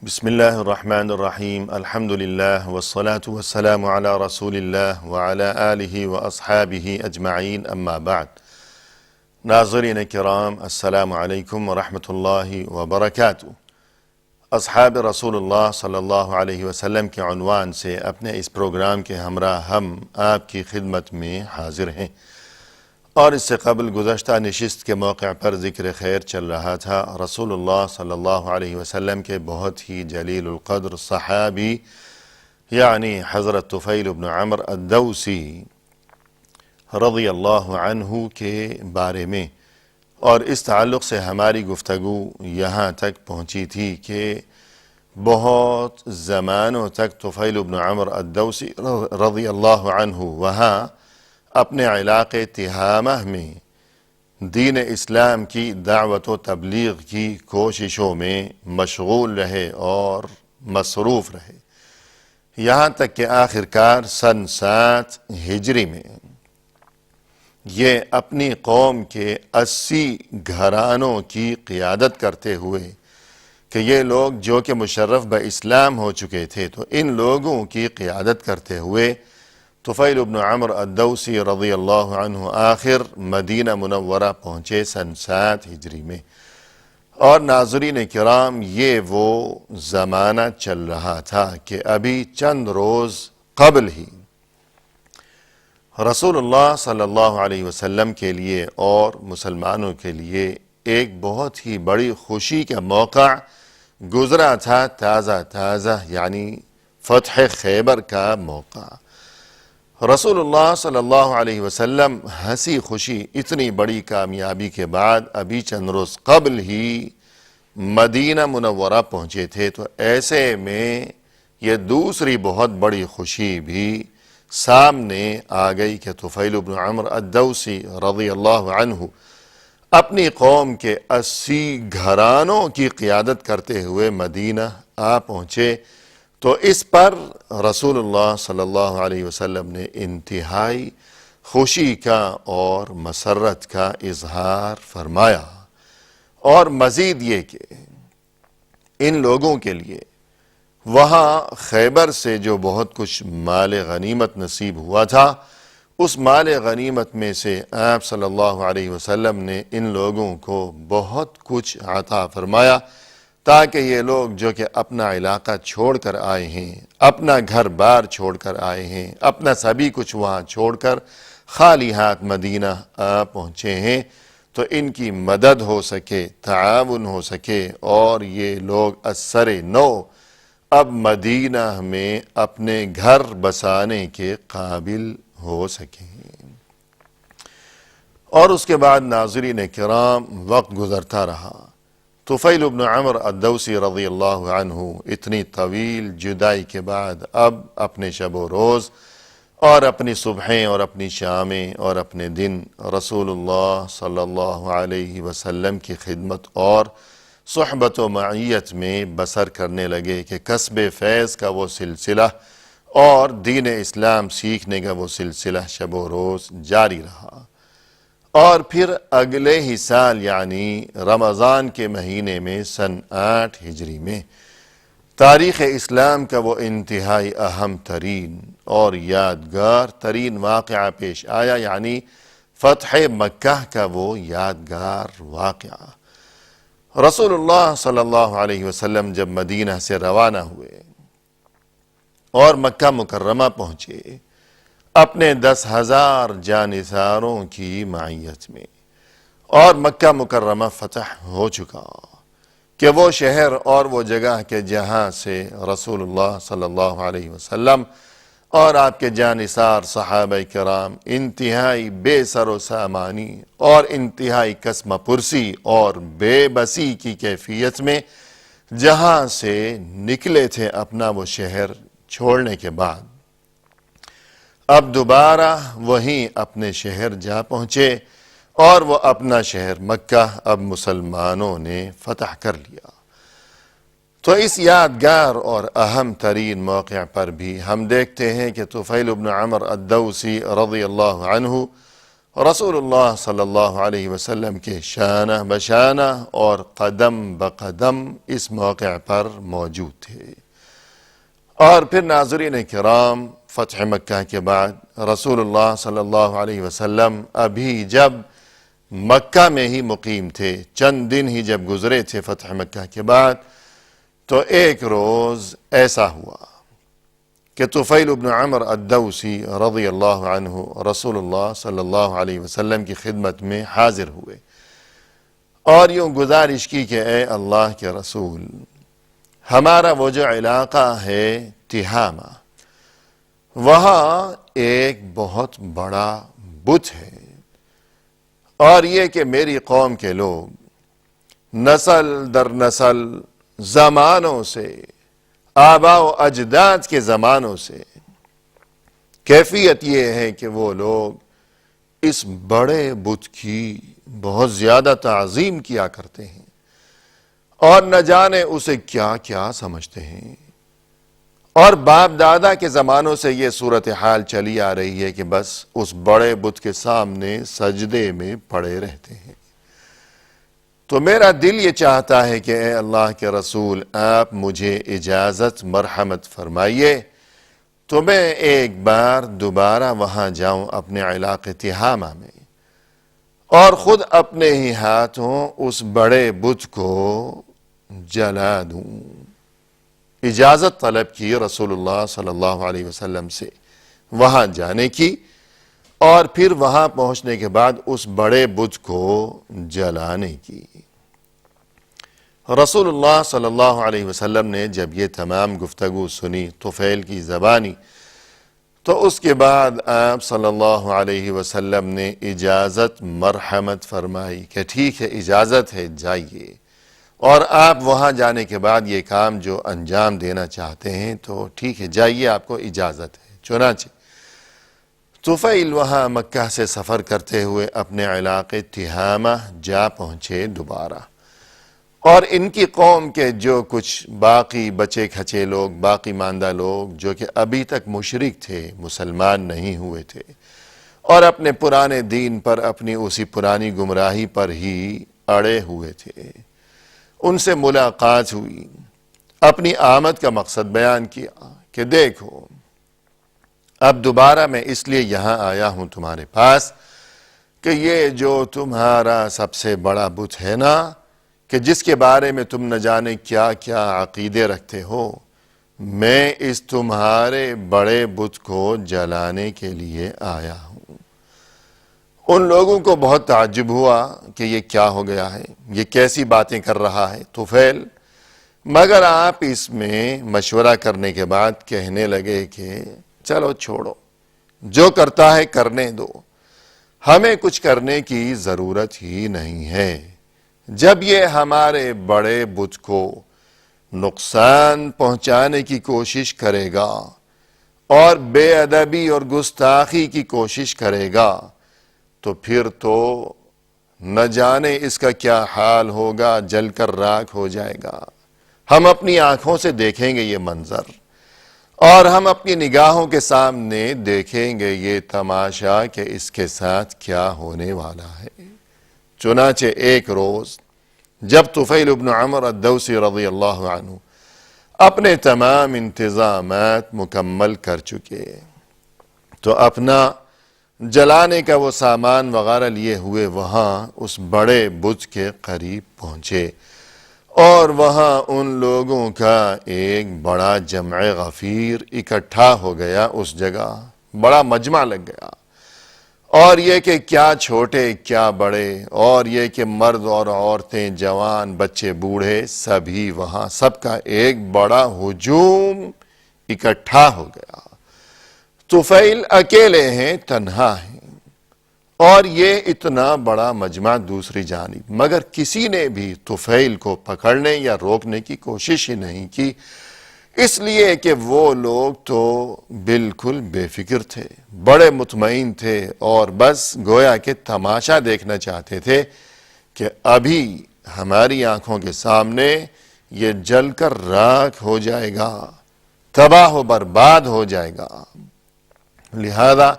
بسم الله الرحمن الرحیم الحمد للہ والصلاة والسلام علی رسول اللہ وعلی آلہ واصحابہ اجمعین اما بعد۔ ناظرین کرام، السلام علیکم ورحمۃ اللہ وبرکاتہ۔ اصحاب رسول اللہ صلی اللہ علیہ وسلم کے عنوان سے اپنے اس پروگرام کے ہمراہ ہم آپ کی خدمت میں حاضر ہیں، اور اس سے قبل گزشتہ نشست کے موقع پر ذکر خیر چل رہا تھا رسول اللہ صلی اللہ علیہ وسلم کے بہت ہی جلیل القدر صحابی یعنی حضرت طفیل بن عمرو الدوسی رضی اللہ عنہ کے بارے میں، اور اس تعلق سے ہماری گفتگو یہاں تک پہنچی تھی کہ بہت زمانوں تک طفیل بن عمرو الدوسی رضی اللہ عنہ وہاں اپنے علاقے تہامہ میں دین اسلام کی دعوت و تبلیغ کی کوششوں میں مشغول رہے اور مصروف رہے، یہاں تک کہ آخرکار سن 7 ہجری میں یہ اپنی قوم کے 80 گھرانوں کی قیادت کرتے ہوئے کہ یہ لوگ جو کہ مشرف باسلام ہو چکے تھے، تو ان لوگوں کی قیادت کرتے ہوئے طفیل بن عمرو الدوسی رضی اللہ عنہ آخر مدینہ منورہ پہنچے سن 7 ہجری میں۔ اور ناظرین کرام، یہ وہ زمانہ چل رہا تھا کہ ابھی چند روز قبل ہی رسول اللہ صلی اللہ علیہ وسلم کے لیے اور مسلمانوں کے لیے ایک بہت ہی بڑی خوشی کا موقع گزرا تھا، تازہ یعنی فتح خیبر کا موقع۔ رسول اللہ صلی اللہ علیہ وسلم ہنسی خوشی اتنی بڑی کامیابی کے بعد ابھی چند روز قبل ہی مدینہ منورہ پہنچے تھے، تو ایسے میں یہ دوسری بہت بڑی خوشی بھی سامنے آ گئی کہ طفیل بن عمرو الدوسی رضی اللہ عنہ اپنی قوم کے 80 گھرانوں کی قیادت کرتے ہوئے مدینہ آ پہنچے۔ تو اس پر رسول اللہ صلی اللہ علیہ وسلم نے انتہائی خوشی کا اور مسرت کا اظہار فرمایا، اور مزید یہ کہ ان لوگوں کے لیے وہاں خیبر سے جو بہت کچھ مال غنیمت نصیب ہوا تھا، اس مال غنیمت میں سے آپ صلی اللہ علیہ وسلم نے ان لوگوں کو بہت کچھ عطا فرمایا، تاکہ یہ لوگ جو کہ اپنا علاقہ چھوڑ کر آئے ہیں، اپنا گھر بار چھوڑ کر آئے ہیں، اپنا سبھی کچھ وہاں چھوڑ کر خالی ہاتھ مدینہ آ پہنچے ہیں، تو ان کی مدد ہو سکے، تعاون ہو سکے، اور یہ لوگ اثر نو اب مدینہ میں اپنے گھر بسانے کے قابل ہو سکیں۔ اور اس کے بعد ناظرین کرام، وقت گزرتا رہا۔ طفیل بن عمرو الدوسی رضی اللہ عنہ اتنی طویل جدائی کے بعد اب اپنے شب و روز اور اپنی صبحیں اور اپنی شامیں اور اپنے دن رسول اللہ صلی اللہ علیہ وسلم کی خدمت اور صحبت و معیت میں بسر کرنے لگے کہ کسب فیض کا وہ سلسلہ اور دین اسلام سیکھنے کا وہ سلسلہ شب و روز جاری رہا۔ اور پھر اگلے ہی سال یعنی رمضان کے مہینے میں سن 8 ہجری میں تاریخ اسلام کا وہ انتہائی اہم ترین اور یادگار ترین واقعہ پیش آیا، یعنی فتح مکہ کا وہ یادگار واقعہ۔ رسول اللہ صلی اللہ علیہ وسلم جب مدینہ سے روانہ ہوئے اور مکہ مکرمہ پہنچے اپنے 10,000 جانثاروں کی معیت میں، اور مکہ مکرمہ فتح ہو چکا کہ وہ شہر اور وہ جگہ کہ جہاں سے رسول اللہ صلی اللہ علیہ وسلم اور آپ کے جانثار صحابہ کرام انتہائی بے سر و سامانی اور انتہائی قسم پرسی اور بے بسی کی کیفیت میں جہاں سے نکلے تھے اپنا وہ شہر چھوڑنے کے بعد، اب دوبارہ وہیں اپنے شہر جا پہنچے، اور وہ اپنا شہر مکہ اب مسلمانوں نے فتح کر لیا۔ تو اس یادگار اور اہم ترین موقع پر بھی ہم دیکھتے ہیں کہ طفیل بن عمرو الدوسی رضی اللہ عنہ رسول اللہ صلی اللہ علیہ وسلم کے شانہ بشانہ اور قدم بقدم اس موقع پر موجود تھے۔ اور پھر ناظرین کرام، فتح مکہ کے بعد رسول اللہ صلی اللہ علیہ وسلم ابھی جب مکہ میں ہی مقیم تھے، چند دن ہی جب گزرے تھے فتح مکہ کے بعد، تو ایک روز ایسا ہوا کہ طفیل بن عمر الدوسی رضی اللہ عنہ رسول اللہ صلی اللہ علیہ وسلم کی خدمت میں حاضر ہوئے اور یوں گزارش کی کہ اے اللہ کے رسول، ہمارا وہ جو علاقہ ہے تہامہ، وہاں ایک بہت بڑا بت ہے، اور یہ کہ میری قوم کے لوگ نسل در نسل زمانوں سے، آباء و اجداد کے زمانوں سے کیفیت یہ ہے کہ وہ لوگ اس بڑے بت کی بہت زیادہ تعظیم کیا کرتے ہیں اور نہ جانے اسے کیا کیا سمجھتے ہیں، اور باپ دادا کے زمانوں سے یہ صورتحال چلی آ رہی ہے کہ بس اس بڑے بت کے سامنے سجدے میں پڑے رہتے ہیں۔ تو میرا دل یہ چاہتا ہے کہ اے اللہ کے رسول، آپ مجھے اجازت مرحمت فرمائیے تو میں ایک بار دوبارہ وہاں جاؤں اپنے علاقے تہامہ میں، اور خود اپنے ہی ہاتھوں اس بڑے بت کو جلا دوں۔ اجازت طلب کی رسول اللہ صلی اللہ علیہ وسلم سے وہاں جانے کی، اور پھر وہاں پہنچنے کے بعد اس بڑے بت کو جلانے کی۔ رسول اللہ صلی اللہ علیہ وسلم نے جب یہ تمام گفتگو سنی طفیل کی زبانی، تو اس کے بعد آپ صلی اللہ علیہ وسلم نے اجازت مرحمت فرمائی کہ ٹھیک ہے، اجازت ہے، جائیے، اور آپ وہاں جانے کے بعد یہ کام جو انجام دینا چاہتے ہیں تو ٹھیک ہے، جائیے، آپ کو اجازت ہے۔ چنانچہ طفیل وہاں مکہ سے سفر کرتے ہوئے اپنے علاقے تہامہ جا پہنچے دوبارہ، اور ان کی قوم کے جو کچھ باقی بچے کھچے لوگ، باقی ماندہ لوگ جو کہ ابھی تک مشرک تھے، مسلمان نہیں ہوئے تھے، اور اپنے پرانے دین پر، اپنی اسی پرانی گمراہی پر ہی اڑے ہوئے تھے، ان سے ملاقات ہوئی، اپنی آمد کا مقصد بیان کیا کہ دیکھو، اب دوبارہ میں اس لیے یہاں آیا ہوں تمہارے پاس کہ یہ جو تمہارا سب سے بڑا بت ہے نا، کہ جس کے بارے میں تم نہ جانے کیا کیا عقیدے رکھتے ہو، میں اس تمہارے بڑے بت کو جلانے کے لیے آیا ہوں۔ ان لوگوں کو بہت تعجب ہوا کہ یہ کیا ہو گیا ہے، یہ کیسی باتیں کر رہا ہے طفیل، مگر آپ اس میں مشورہ کرنے کے بعد کہنے لگے کہ چلو چھوڑو، جو کرتا ہے کرنے دو، ہمیں کچھ کرنے کی ضرورت ہی نہیں ہے۔ جب یہ ہمارے بڑے بت کو نقصان پہنچانے کی کوشش کرے گا اور بے ادبی اور گستاخی کی کوشش کرے گا تو پھر تو نہ جانے اس کا کیا حال ہوگا، جل کر راکھ ہو جائے گا۔ ہم اپنی آنکھوں سے دیکھیں گے یہ منظر، اور ہم اپنی نگاہوں کے سامنے دیکھیں گے یہ تماشا کہ اس کے ساتھ کیا ہونے والا ہے۔ چنانچہ ایک روز جب طفیل بن عمر الدوسی رضی اللہ عنہ اپنے تمام انتظامات مکمل کر چکے تو اپنا جلانے کا وہ سامان وغیرہ لیے ہوئے وہاں اس بڑے بت کے قریب پہنچے، اور وہاں ان لوگوں کا ایک بڑا جمع غفیر اکٹھا ہو گیا، اس جگہ بڑا مجمع لگ گیا، اور یہ کہ کیا چھوٹے کیا بڑے، اور یہ کہ مرد اور عورتیں، جوان، بچے، بوڑھے، سبھی وہاں، سب کا ایک بڑا ہجوم اکٹھا ہو گیا۔ طفیل اکیلے ہیں، تنہا ہیں، اور یہ اتنا بڑا مجمع دوسری جانب، مگر کسی نے بھی طفیل کو پکڑنے یا روکنے کی کوشش ہی نہیں کی، اس لیے کہ وہ لوگ تو بالکل بے فکر تھے، بڑے مطمئن تھے، اور بس گویا کہ تماشا دیکھنا چاہتے تھے کہ ابھی ہماری آنکھوں کے سامنے یہ جل کر راکھ ہو جائے گا، تباہ و برباد ہو جائے گا۔ لہذا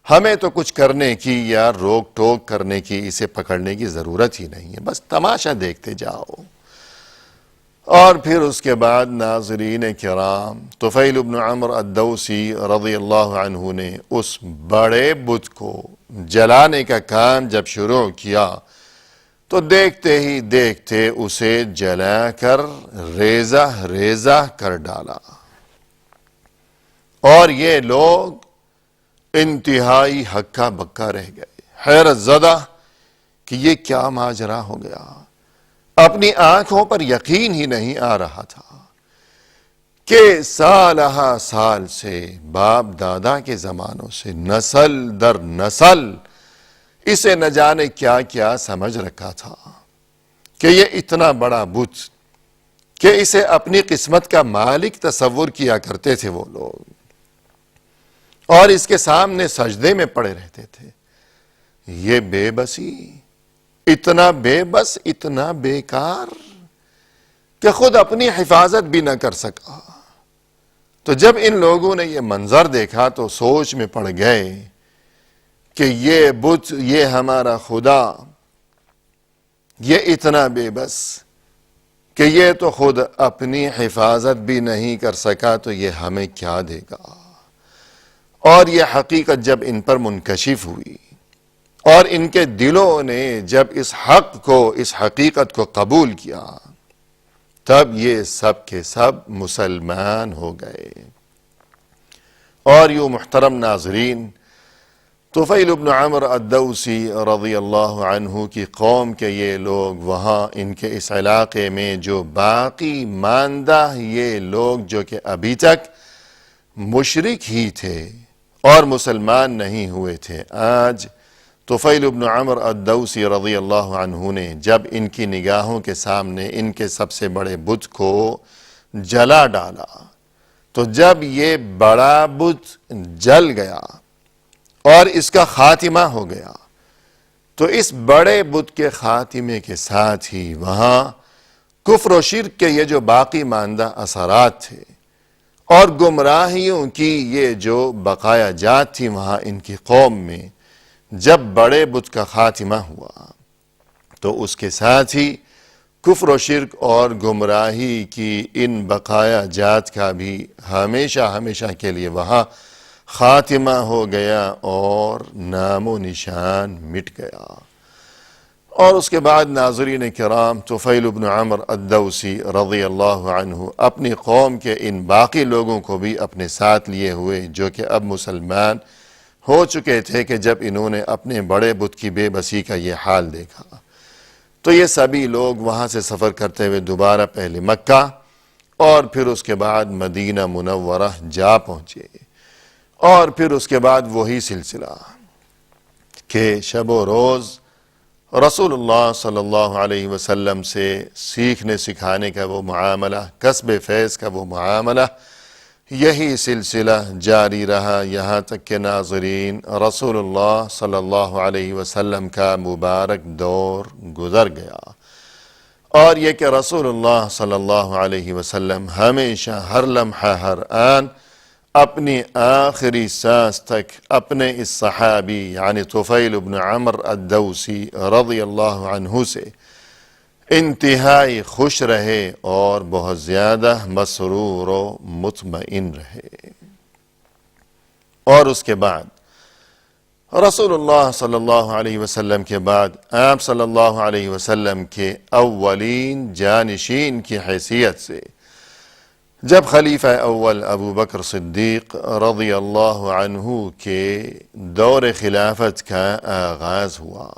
ہمیں تو کچھ کرنے کی یا روک ٹوک کرنے کی، اسے پکڑنے کی ضرورت ہی نہیں ہے، بس تماشا دیکھتے جاؤ۔ اور پھر اس کے بعد ناظرین کرام، طفیل بن عمرو الدوسی رضی اللہ عنہ نے اس بڑے بت کو جلانے کا کام جب شروع کیا تو دیکھتے ہی دیکھتے اسے جلا کر ریزہ ریزہ کر ڈالا، اور یہ لوگ انتہائی ہکا بکا رہ گئے، حیرت زدہ کہ یہ کیا ماجرا ہو گیا۔ اپنی آنکھوں پر یقین ہی نہیں آ رہا تھا کہ سالہ سال سے، باپ دادا کے زمانوں سے، نسل در نسل اسے نہ جانے کیا کیا سمجھ رکھا تھا کہ یہ اتنا بڑا بت، کہ اسے اپنی قسمت کا مالک تصور کیا کرتے تھے وہ لوگ، اور اس کے سامنے سجدے میں پڑے رہتے تھے۔ یہ بے بسی، اتنا بے بس، اتنا بیکار کہ خود اپنی حفاظت بھی نہ کر سکا۔ تو جب ان لوگوں نے یہ منظر دیکھا تو سوچ میں پڑ گئے کہ یہ بت، یہ ہمارا خدا، یہ اتنا بے بس کہ یہ تو خود اپنی حفاظت بھی نہیں کر سکا، تو یہ ہمیں کیا دے گا۔ اور یہ حقیقت جب ان پر منکشف ہوئی اور ان کے دلوں نے جب اس حق کو، اس حقیقت کو قبول کیا، تب یہ سب کے سب مسلمان ہو گئے۔ اور یوں محترم ناظرین، طفیل بن عمرو الدوسی رضی اللہ عنہ کی قوم کے یہ لوگ وہاں، ان کے اس علاقے میں جو باقی ماندہ یہ لوگ جو کہ ابھی تک مشرک ہی تھے اور مسلمان نہیں ہوئے تھے، آج طفیل بن عمرو الدوسی رضی اللہ عنہ نے جب ان کی نگاہوں کے سامنے ان کے سب سے بڑے بت کو جلا ڈالا، تو جب یہ بڑا بت جل گیا اور اس کا خاتمہ ہو گیا، تو اس بڑے بت کے خاتمے کے ساتھ ہی وہاں کفر و شرک کے یہ جو باقی ماندہ اثرات تھے اور گمراہیوں کی یہ جو بقایا جات تھی وہاں ان کی قوم میں، جب بڑے بت کا خاتمہ ہوا تو اس کے ساتھ ہی کفر و شرک اور گمراہی کی ان بقایا جات کا بھی ہمیشہ ہمیشہ کے لیے وہاں خاتمہ ہو گیا اور نام و نشان مٹ گیا۔ اور اس کے بعد ناظرین کرام، طفیل بن عمرو الدوسی رضی اللہ عنہ اپنی قوم کے ان باقی لوگوں کو بھی اپنے ساتھ لیے ہوئے، جو کہ اب مسلمان ہو چکے تھے، کہ جب انہوں نے اپنے بڑے بت کی بے بسی کا یہ حال دیکھا تو یہ سبھی لوگ وہاں سے سفر کرتے ہوئے دوبارہ پہلے مکہ اور پھر اس کے بعد مدینہ منورہ جا پہنچے۔ اور پھر اس کے بعد وہی سلسلہ کہ شب و روز رسول اللہ صلی اللہ علیہ وسلم سے سیکھنے سکھانے کا وہ معاملہ، کسب فیض کا وہ معاملہ، یہی سلسلہ جاری رہا یہاں تک کہ ناظرین رسول اللہ صلی اللہ علیہ وسلم کا مبارک دور گزر گیا۔ اور یہ کہ رسول اللہ صلی اللہ علیہ وسلم ہمیشہ، ہر لمحہ، ہر آن، اپنی آخری سانس تک اپنے اس صحابی یعنی طفیل بن عمرو الدوسی رضی اللہ عنہ سے انتہائی خوش رہے اور بہت زیادہ مسرور و مطمئن رہے۔ اور اس کے بعد رسول اللہ صلی اللہ علیہ وسلم کے بعد آپ صلی اللہ علیہ وسلم کے اولین جانشین کی حیثیت سے جب خلیفہ اول ابو بکر صدیق رضی اللہ عنہ کے دور خلافت کا آغاز ہوا،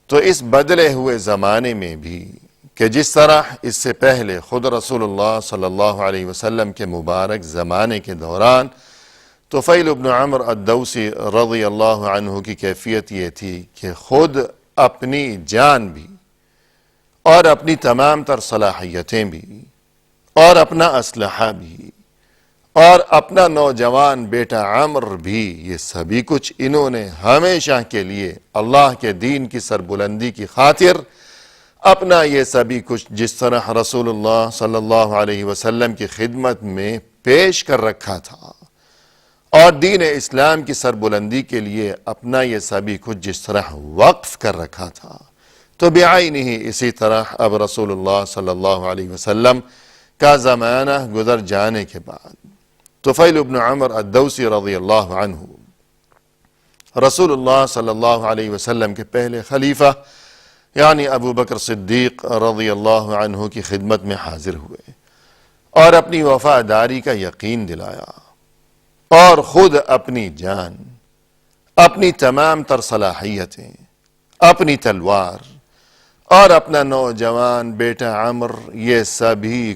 تو اس بدلے ہوئے زمانے میں بھی کہ جس طرح اس سے پہلے خود رسول اللہ صلی اللہ علیہ وسلم کے مبارک زمانے کے دوران طفیل بن عمرو الدوسی رضی اللہ عنہ کی کیفیت یہ تھی کہ خود اپنی جان بھی اور اپنی تمام تر صلاحیتیں بھی اور اپنا اسلحہ بھی اور اپنا نوجوان بیٹا عمرو بھی، یہ سبھی کچھ انہوں نے ہمیشہ کے لیے اللہ کے دین کی سربلندی کی خاطر اپنا یہ سبھی کچھ جس طرح رسول اللہ صلی اللہ علیہ وسلم کی خدمت میں پیش کر رکھا تھا، اور دین اسلام کی سربلندی کے لیے اپنا یہ سبھی کچھ جس طرح وقف کر رکھا تھا، تو بعینہ اسی طرح اب رسول اللہ صلی اللہ علیہ وسلم کا زمانہ گزر جانے کے بعد طفیل بن عمر الدوسی رضی اللہ عنہ رسول اللہ صلی اللہ علیہ وسلم کے پہلے خلیفہ یعنی ابو بکر صدیق رضی اللہ عنہ کی خدمت میں حاضر ہوئے اور اپنی وفاداری کا یقین دلایا، اور خود اپنی جان، اپنی تمام تر صلاحیتیں، اپنی تلوار اور اپنا نوجوان بیٹا عمر، یہ سبھی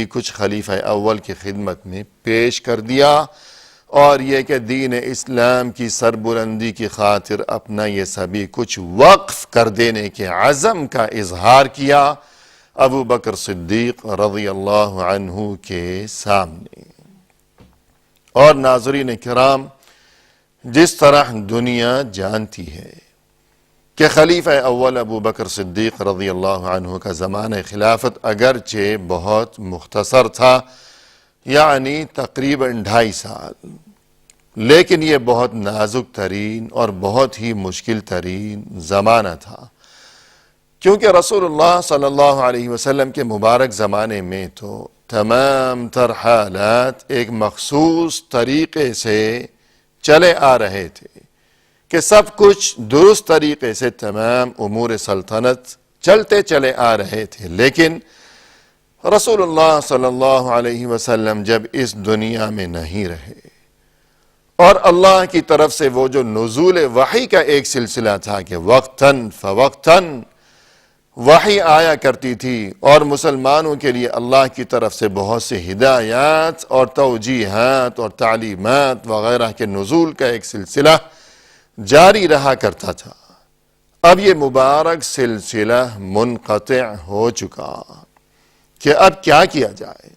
کچھ خلیفہ اول کی خدمت میں پیش کر دیا، اور یہ کہ دین اسلام کی سربلندی کی خاطر اپنا یہ سبھی کچھ وقف کر دینے کے عزم کا اظہار کیا ابو بکر صدیق رضی اللہ عنہ کے سامنے۔ اور ناظرین کرام، جس طرح دنیا جانتی ہے کہ خلیفہ اول ابو بکر صدیق رضی اللہ عنہ کا زمانہ خلافت اگرچہ بہت مختصر تھا، یعنی تقریباً 2.5 سال، لیکن یہ بہت نازک ترین اور بہت ہی مشکل ترین زمانہ تھا، کیونکہ رسول اللہ صلی اللہ علیہ وسلم کے مبارک زمانے میں تو تمام تر حالات ایک مخصوص طریقے سے چلے آ رہے تھے کہ سب کچھ درست طریقے سے تمام امور سلطنت چلتے چلے آ رہے تھے، لیکن رسول اللہ صلی اللہ علیہ وسلم جب اس دنیا میں نہیں رہے اور اللہ کی طرف سے وہ جو نزول وحی کا ایک سلسلہ تھا کہ وقتاً فوقتاً وحی آیا کرتی تھی، اور مسلمانوں کے لیے اللہ کی طرف سے بہت سے ہدایات اور توجیہات اور تعلیمات وغیرہ کے نزول کا ایک سلسلہ جاری رہا کرتا تھا، اب یہ مبارک سلسلہ منقطع ہو چکا کہ اب کیا کیا جائے۔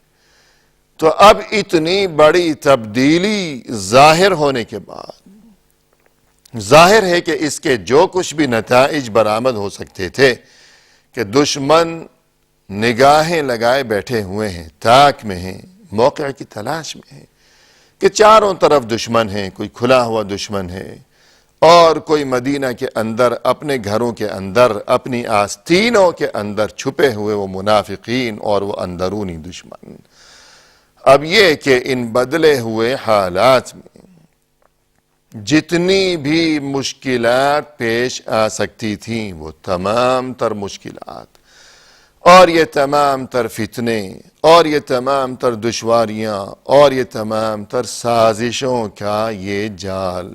تو اب اتنی بڑی تبدیلی ظاہر ہونے کے بعد ظاہر ہے کہ اس کے جو کچھ بھی نتائج برآمد ہو سکتے تھے کہ دشمن نگاہیں لگائے بیٹھے ہوئے ہیں، تاک میں ہیں، موقع کی تلاش میں ہیں کہ چاروں طرف دشمن ہیں، کوئی کھلا ہوا دشمن ہے اور کوئی مدینہ کے اندر اپنے گھروں کے اندر اپنی آستینوں کے اندر چھپے ہوئے وہ منافقین اور وہ اندرونی دشمن۔ اب یہ کہ ان بدلے ہوئے حالات میں جتنی بھی مشکلات پیش آ سکتی تھیں وہ تمام تر مشکلات اور یہ تمام تر فتنے اور یہ تمام تر دشواریاں اور یہ تمام تر سازشوں کا یہ جال،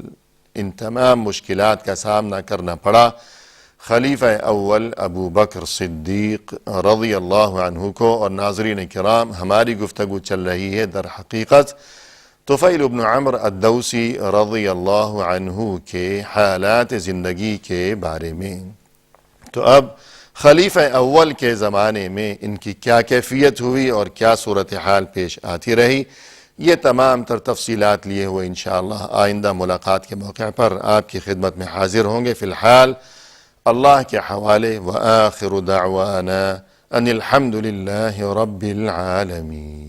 ان تمام مشکلات کا سامنا کرنا پڑا خلیفہ اول ابو بکر صدیق رضی اللہ عنہ کو۔ اور ناظرین کرام، ہماری گفتگو چل رہی ہے در حقیقت طفیل بن عمر الدوسی رضی اللہ عنہ کے حالات زندگی کے بارے میں۔ تو اب خلیفہ اول کے زمانے میں ان کی کیا کیفیت ہوئی اور کیا صورتحال پیش آتی رہی، یہ تمام تر تفصیلات لیے ہوئے انشاءاللہ آئندہ ملاقات کے موقع پر آپ کی خدمت میں حاضر ہوں گے۔ فی الحال اللہ کے حوالے وآخر دعوانا ان الحمد للہ رب العالمین۔